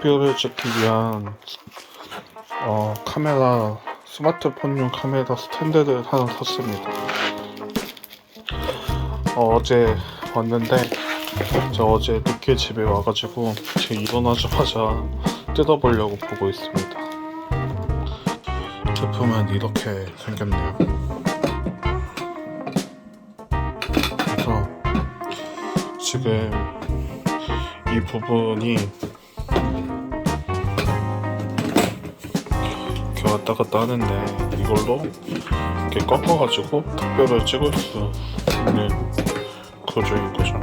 비디오를 찍기 위한 카메라, 스마트폰용 카메라 스탠드를 하나 샀습니다. 어제 왔는데 저 어제 늦게 집에 와가지고 지금 일어나자마자 뜯어보려고 보고 있습니다. 제품은 이렇게 생겼네요. 그래서 지금 이 부분이 이렇게 왔다 갔다 하는데 이걸로 이렇게 꺾어가지고 특별을 찍을 수 있는 구조인 거죠.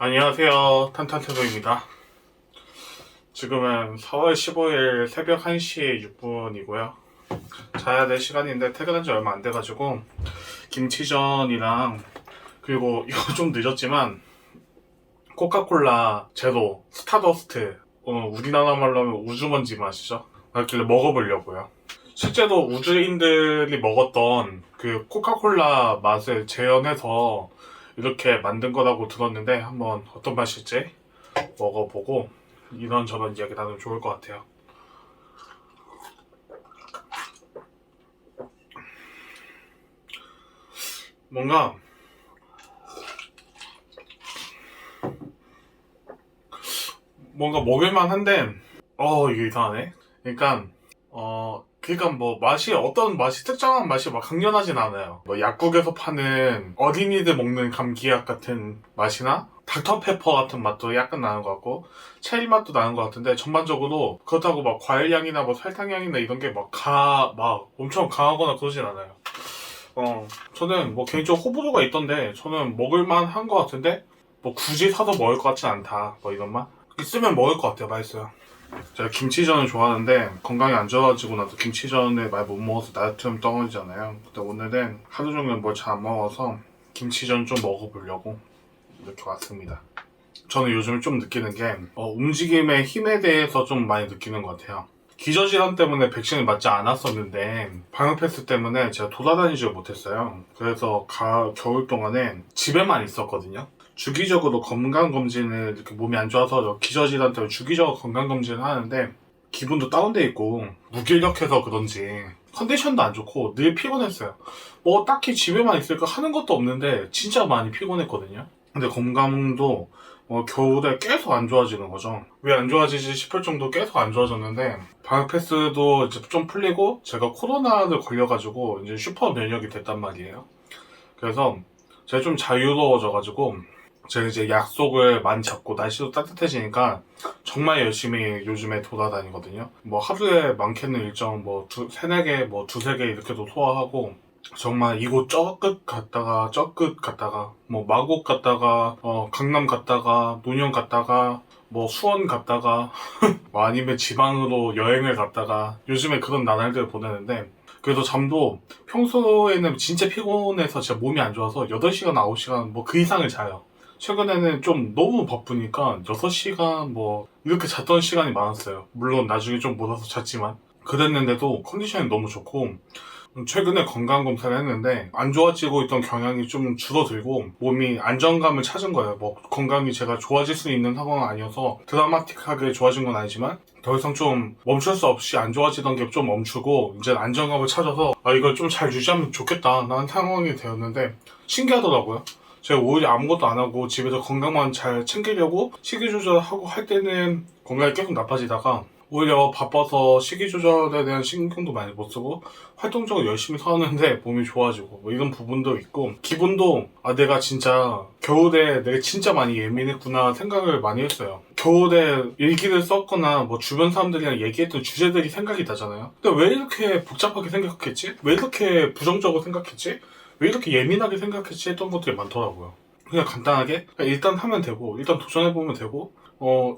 안녕하세요, 탄탄태도입니다. 지금은 4월 15일 새벽 1시 6분이고요 자야 될 시간인데 퇴근한 지 얼마 안 돼가지고 김치전이랑, 그리고 이거 좀 늦었지만 코카콜라 제로 스타더스트, 우리나라 말로 하면 우주먼지 맛이죠. 그길래 먹어보려고요. 실제로 우주인들이 먹었던 그 코카콜라 맛을 재현해서 이렇게 만든 거라고 들었는데 한번 어떤 맛일지 먹어보고 이런저런 이야기 나누면 좋을 것 같아요. 뭔가 먹을만 한데 이게 이상하네. 그러니까 뭐 맛이, 어떤 맛이, 특정한 맛이 막 강렬하진 않아요. 뭐 약국에서 파는 어린이들 먹는 감기약 같은 맛이나 닥터페퍼 같은 맛도 약간 나는 것 같고 체리 맛도 나는 것 같은데, 전반적으로 그렇다고 막 과일향이나 뭐 설탕향이나 이런 게 막 엄청 강하거나 그러진 않아요. 저는 뭐 개인적으로 호불호가 있던데 저는 먹을만 한 것 같은데 뭐 굳이 사서 먹을 것 같진 않다, 뭐 이런 맛? 있으면 먹을 것 같아요. 맛있어요. 제가 김치전을 좋아하는데 건강이 안 좋아지고 나도 김치전을 많이 못 먹어서 나트륨 덩어리잖아요. 근데 오늘은 하루 종일 뭘 잘 안 먹어서 김치전 좀 먹어보려고 이렇게 왔습니다. 저는 요즘 좀 느끼는 게 움직임의 힘에 대해서 좀 많이 느끼는 것 같아요. 기저질환 때문에 백신을 맞지 않았었는데 방역패스 때문에 제가 돌아다니지를 못했어요. 그래서 겨울 동안에 집에만 있었거든요. 주기적으로 건강검진을, 이렇게 몸이 안 좋아서 기저질환 때문에 주기적으로 건강검진을 하는데 기분도 다운돼 있고 무기력해서 그런지 컨디션도 안 좋고 늘 피곤했어요. 뭐 딱히 집에만 있을까 하는 것도 없는데 진짜 많이 피곤했거든요. 근데 건강도 겨울에 계속 안 좋아지는 거죠. 왜 안 좋아지지 싶을 정도 계속 안 좋아졌는데, 방역패스도 이제 좀 풀리고 제가 코로나를 걸려가지고 이제 슈퍼 면역이 됐단 말이에요. 그래서 제가 좀 자유로워져가지고 제가 이제 약속을 많이 잡고 날씨도 따뜻해지니까 정말 열심히 요즘에 돌아다니거든요. 뭐 하루에 많게는 일정 세네 개, 두세 개 이렇게도 소화하고 정말 이곳 저 끝 갔다가 저 끝 갔다가 뭐 마곡 갔다가 강남 갔다가 논현 갔다가 뭐 수원 갔다가 뭐 아니면 지방으로 여행을 갔다가 요즘에 그런 나날들을 보내는데, 그래도 잠도 평소에는 진짜 피곤해서 제 몸이 안 좋아서 8시간, 9시간 뭐 그 이상을 자요. 최근에는 좀 너무 바쁘니까 6시간 뭐 이렇게 잤던 시간이 많았어요. 물론 나중에 좀 못 와서 잤지만 그랬는데도 컨디션이 너무 좋고 최근에 건강검사를 했는데 안 좋아지고 있던 경향이 좀 줄어들고 몸이 안정감을 찾은 거예요. 뭐 건강이 제가 좋아질 수 있는 상황은 아니어서 드라마틱하게 좋아진 건 아니지만 더 이상 좀 멈출 수 없이 안 좋아지던 게 좀 멈추고 이제 안정감을 찾아서 이걸 좀 잘 유지하면 좋겠다 라는 상황이 되었는데 신기하더라고요. 제가 오히려 아무것도 안 하고 집에서 건강만 잘 챙기려고 식이 조절하고 할 때는 건강이 계속 나빠지다가 오히려 바빠서 식이 조절에 대한 신경도 많이 못 쓰고 활동적으로 열심히 사는데 몸이 좋아지고 뭐 이런 부분도 있고 기분도 내가 진짜 겨울에 내가 진짜 많이 예민했구나 생각을 많이 했어요. 겨울에 일기를 썼거나 뭐 주변 사람들이랑 얘기했던 주제들이 생각이 나잖아요. 근데 왜 이렇게 복잡하게 생각했지? 왜 이렇게 부정적으로 생각했지? 왜 이렇게 예민하게 생각했지? 했던 것들이 많더라고요. 그냥 간단하게 일단 하면 되고 일단 도전해보면 되고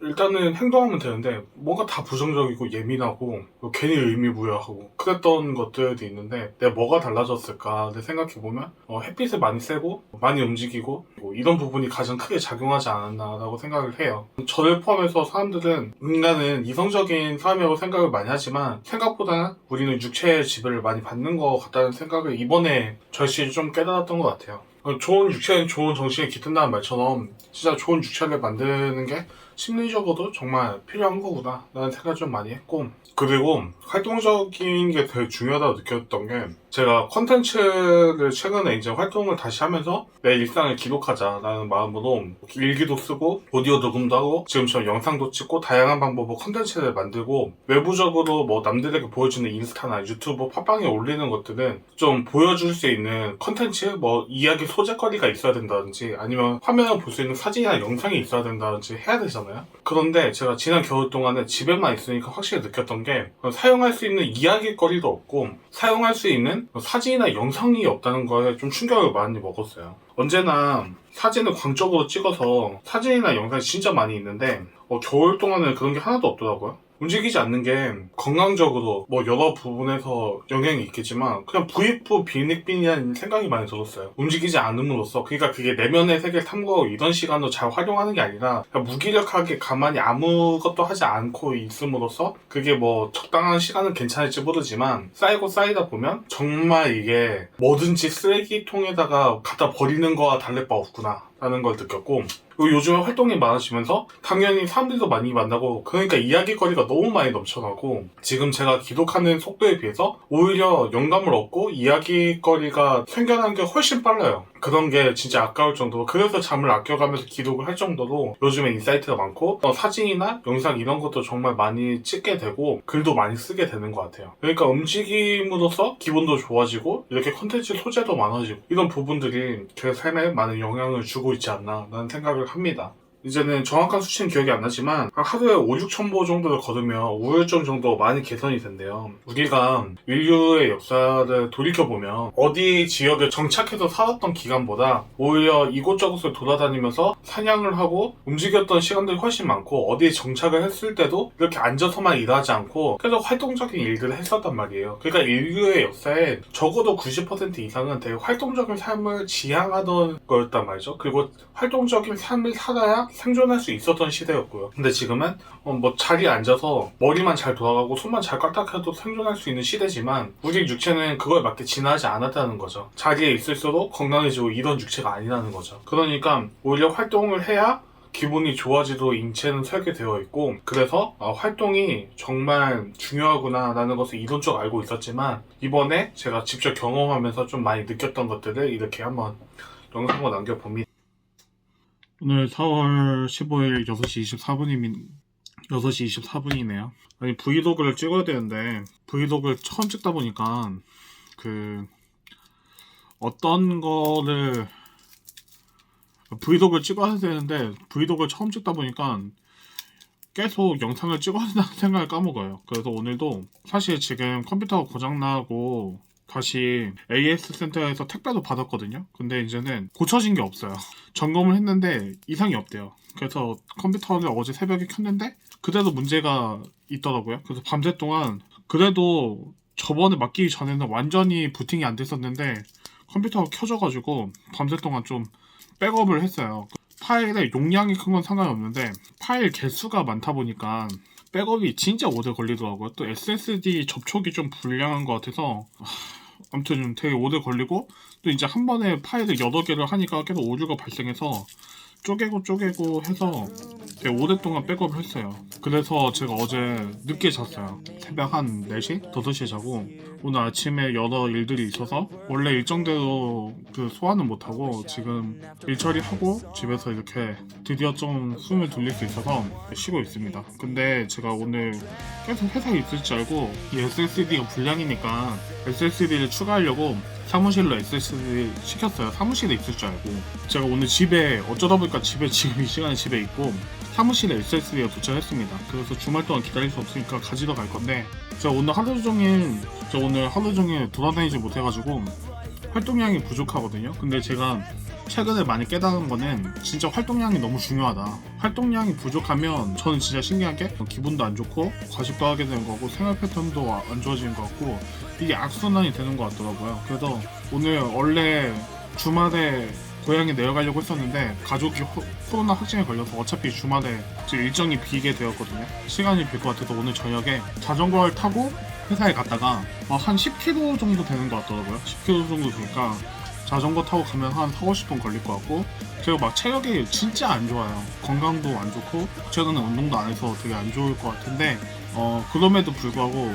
일단은 행동하면 되는데 뭔가 다 부정적이고 예민하고 괜히 의미부여하고 그랬던 것들이 있는데 내가 뭐가 달라졌을까 생각해보면 햇빛을 많이 쐬고 많이 움직이고 이런 부분이 가장 크게 작용하지 않았나라고 생각을 해요. 저를 포함해서 사람들은 인간은 이성적인 삶이라고 생각을 많이 하지만 생각보다 우리는 육체의 지배를 많이 받는 것 같다는 생각을 이번에 절실히 좀 깨달았던 것 같아요. 좋은 육체는 좋은 정신에 깃든다는 말처럼 진짜 좋은 육체를 만드는 게 심리적으로도 정말 필요한 거구나 라는 생각을 좀 많이 했고 그리고 활동적인 게 되게 중요하다고 느꼈던 게 제가 컨텐츠를 최근에 이제 활동을 다시 하면서 내 일상을 기록하자라는 마음으로 일기도 쓰고 오디오 녹음도 하고 지금처럼 영상도 찍고 다양한 방법으로 컨텐츠를 만들고 외부적으로 뭐 남들에게 보여주는 인스타나 유튜브 팟빵에 올리는 것들은 좀 보여줄 수 있는 컨텐츠 뭐 이야기 소재거리가 있어야 된다든지 아니면 화면을 볼 수 있는 사진이나 영상이 있어야 된다든지 해야 되잖아요. 그런데 제가 지난 겨울 동안에 집에만 있으니까 확실히 느꼈던 게 사용할 수 있는 이야기거리도 없고 사용할 수 있는 사진이나 영상이 없다는 거에 좀 충격을 많이 먹었어요. 언제나 사진을 광적으로 찍어서 사진이나 영상이 진짜 많이 있는데 겨울 동안은 그런 게 하나도 없더라고요. 움직이지 않는 게 건강적으로 뭐 여러 부분에서 영향이 있겠지만 그냥 부익부 빈익빈이라는 생각이 많이 들었어요. 움직이지 않음으로써 그러니까 그게 내면의 세계를 탐구하고 이런 시간을 잘 활용하는 게 아니라 그냥 무기력하게 가만히 아무것도 하지 않고 있음으로써 그게 뭐 적당한 시간은 괜찮을지 모르지만 쌓이고 쌓이다 보면 정말 이게 뭐든지 쓰레기통에다가 갖다 버리는 거와 다를 바 없구나 라는 걸 느꼈고 그리고 요즘에 활동이 많아지면서 당연히 사람들도 많이 만나고 그러니까 이야기거리가 너무 많이 넘쳐나고 지금 제가 기록하는 속도에 비해서 오히려 영감을 얻고 이야기거리가 생겨나는 게 훨씬 빨라요. 그런 게 진짜 아까울 정도로 그래서 잠을 아껴가면서 기록을 할 정도로 요즘에 인사이트가 많고 사진이나 영상 이런 것도 정말 많이 찍게 되고 글도 많이 쓰게 되는 것 같아요. 그러니까 움직임으로써 기분도 좋아지고 이렇게 콘텐츠 소재도 많아지고 이런 부분들이 제 삶에 많은 영향을 주고 있지 않나 라는 생각을 합니다. 이제는 정확한 수치는 기억이 안 나지만 하루에 5, 6천 보 정도를 걸으면 우울증 정도 많이 개선이 된대요. 우리가 인류의 역사를 돌이켜보면 어디 지역에 정착해서 살았던 기간보다 오히려 이곳저곳을 돌아다니면서 사냥을 하고 움직였던 시간들이 훨씬 많고 어디에 정착을 했을 때도 이렇게 앉아서만 일하지 않고 계속 활동적인 일들을 했었단 말이에요. 그러니까 인류의 역사에 적어도 90% 이상은 되게 활동적인 삶을 지향하던 거였단 말이죠. 그리고 활동적인 삶을 살아야 생존할 수 있었던 시대였고요. 근데 지금은 뭐 자리에 앉아서 머리만 잘 돌아가고 손만 잘 까딱해도 생존할 수 있는 시대지만 우리 육체는 그거에 맞게 진화하지 않았다는 거죠. 자리에 있을수록 건강해지고 이런 육체가 아니라는 거죠. 그러니까 오히려 활동을 해야 기분이 좋아지도록 인체는 설계되어 있고 그래서 활동이 정말 중요하구나 라는 것을 이론적으로 알고 있었지만 이번에 제가 직접 경험하면서 좀 많이 느꼈던 것들을 이렇게 한번 영상으로 남겨봅니다. 오늘 4월 15일 6시 24분이네요. 아니 브이로그를 찍어야 되는데 브이로그를 처음 찍다 보니까 어떤 거를 브이로그를 찍어야 되는데 브이로그를 처음 찍다 보니까 계속 영상을 찍어야 된다는 생각을 까먹어요. 그래서 오늘도 사실 지금 컴퓨터가 고장나고 다시 AS 센터에서 택배도 받았거든요. 근데 이제는 고쳐진 게 없어요. 점검을 했는데 이상이 없대요. 그래서 컴퓨터를 어제 새벽에 켰는데 그래도 문제가 있더라고요. 그래서 밤새 동안 그래도 저번에 맡기기 전에는 완전히 부팅이 안 됐었는데 컴퓨터가 켜져가지고 밤새 동안 좀 백업을 했어요. 파일의 용량이 큰 건 상관이 없는데 파일 개수가 많다 보니까 백업이 진짜 오래 걸리더라고요. 또 SSD 접촉이 좀 불량한 것 같아서 아무튼 좀 되게 오래 걸리고, 또 이제 한 번에 파일을 여러 개를 하니까 계속 오류가 발생해서 쪼개고 해서 되게 오랫동안 백업을 했어요. 그래서 제가 어제 늦게 잤어요. 새벽 한 4시? 5시에 자고 오늘 아침에 여러 일들이 있어서 원래 일정대로 그 소화는 못하고 지금 일 처리하고 집에서 이렇게 드디어 좀 숨을 돌릴 수 있어서 쉬고 있습니다. 근데 제가 오늘 계속 회사에 있을 줄 알고 이 SSD가 불량이니까 SSD를 추가하려고 사무실로 SSD 시켰어요. 사무실에 있을 줄 알고. 제가 오늘 집에 어쩌다 보니까 집에 지금 이 시간에 집에 있고 사무실에 SSD가 도착했습니다. 그래서 주말 동안 기다릴 수 없으니까 가지러 갈 건데, 제가 오늘 하루 종일 돌아다니지 못해가지고 활동량이 부족하거든요. 근데 제가 최근에 많이 깨달은 거는 진짜 활동량이 너무 중요하다. 활동량이 부족하면 저는 진짜 신기한 게 기분도 안 좋고 과식도 하게 되는 거고 생활 패턴도 안 좋아지는 것 같고 이게 악순환이 되는 것 같더라고요. 그래서 오늘 원래 주말에 고향에 내려가려고 했었는데 가족이 코로나 확진에 걸려서 어차피 주말에 지금 일정이 비게 되었거든요. 시간이 빌 것 같아서 오늘 저녁에 자전거를 타고 회사에 갔다가 한 10km 정도 되는 것 같더라고요. 10km 정도 되니까 자전거 타고 가면 한 4-50분 걸릴 것 같고, 제가 막 체력이 진짜 안 좋아요. 건강도 안 좋고 최근에 운동도 안 해서 되게 안 좋을 것 같은데 그럼에도 불구하고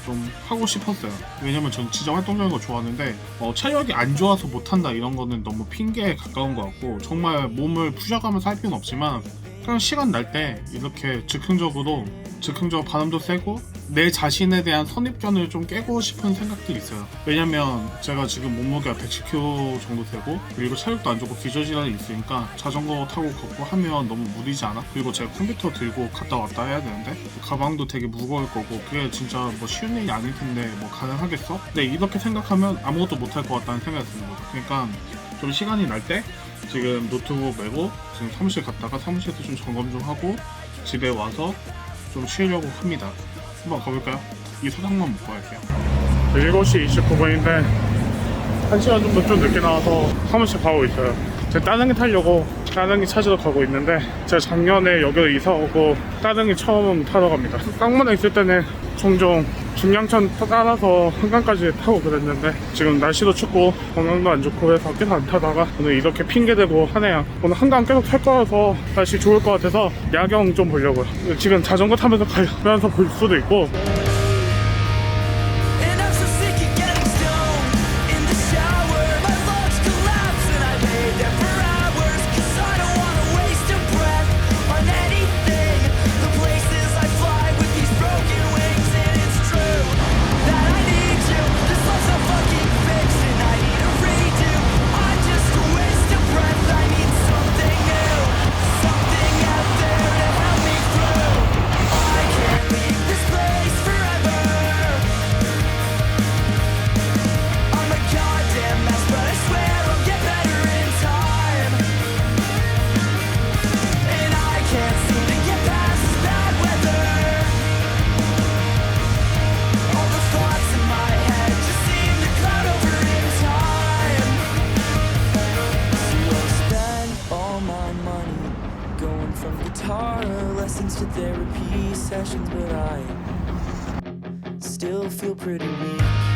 좀 하고 싶었어요. 왜냐면 전 진짜 활동적인 거 좋아하는데 체력이 안 좋아서 못한다 이런 거는 너무 핑계에 가까운 것 같고, 정말 몸을 부셔가면서 할 필요는 없지만 그냥 시간 날 때 이렇게 즉흥적으로 바람도 쐬고 내 자신에 대한 선입견을 좀 깨고 싶은 생각들이 있어요. 왜냐면 제가 지금 몸무게가 110kg 정도 되고 그리고 체력도 안 좋고 기저질환이 있으니까 자전거 타고 걷고 하면 너무 무리지 않아? 그리고 제가 컴퓨터 들고 갔다 왔다 해야 되는데 가방도 되게 무거울 거고 그게 진짜 뭐 쉬운 일이 아닐 텐데 뭐 가능하겠어? 근데 이렇게 생각하면 아무것도 못할 것 같다는 생각이 드는 거죠. 그러니까 좀 시간이 날 때 지금 노트북 메고 지금 사무실 갔다가 사무실에서 좀 점검 좀 하고 집에 와서 좀 쉬려고 합니다. 한번 가볼까요? 이 소장만 먹고 갈게요. 7시 29분인데 1시간 정도 좀 늦게 나와서 사무실 가고 있어요. 제가 따릉이 타려고 따릉이 찾으러 가고 있는데, 제가 작년에 여기로 이사 오고 따릉이 처음 타러 갑니다. 쌍문에 있을 때는 종종 중량천 따라서 한강까지 타고 그랬는데 지금 날씨도 춥고 건강도 안 좋고 해서 계속 안 타다가 오늘 이렇게 핑계대고 하네요. 오늘 한강 계속 탈 거라서 날씨 좋을 것 같아서 야경 좀 보려고요. 지금 자전거 타면서 가면서 볼 수도 있고. Lessons to therapy sessions, but I still feel pretty weak.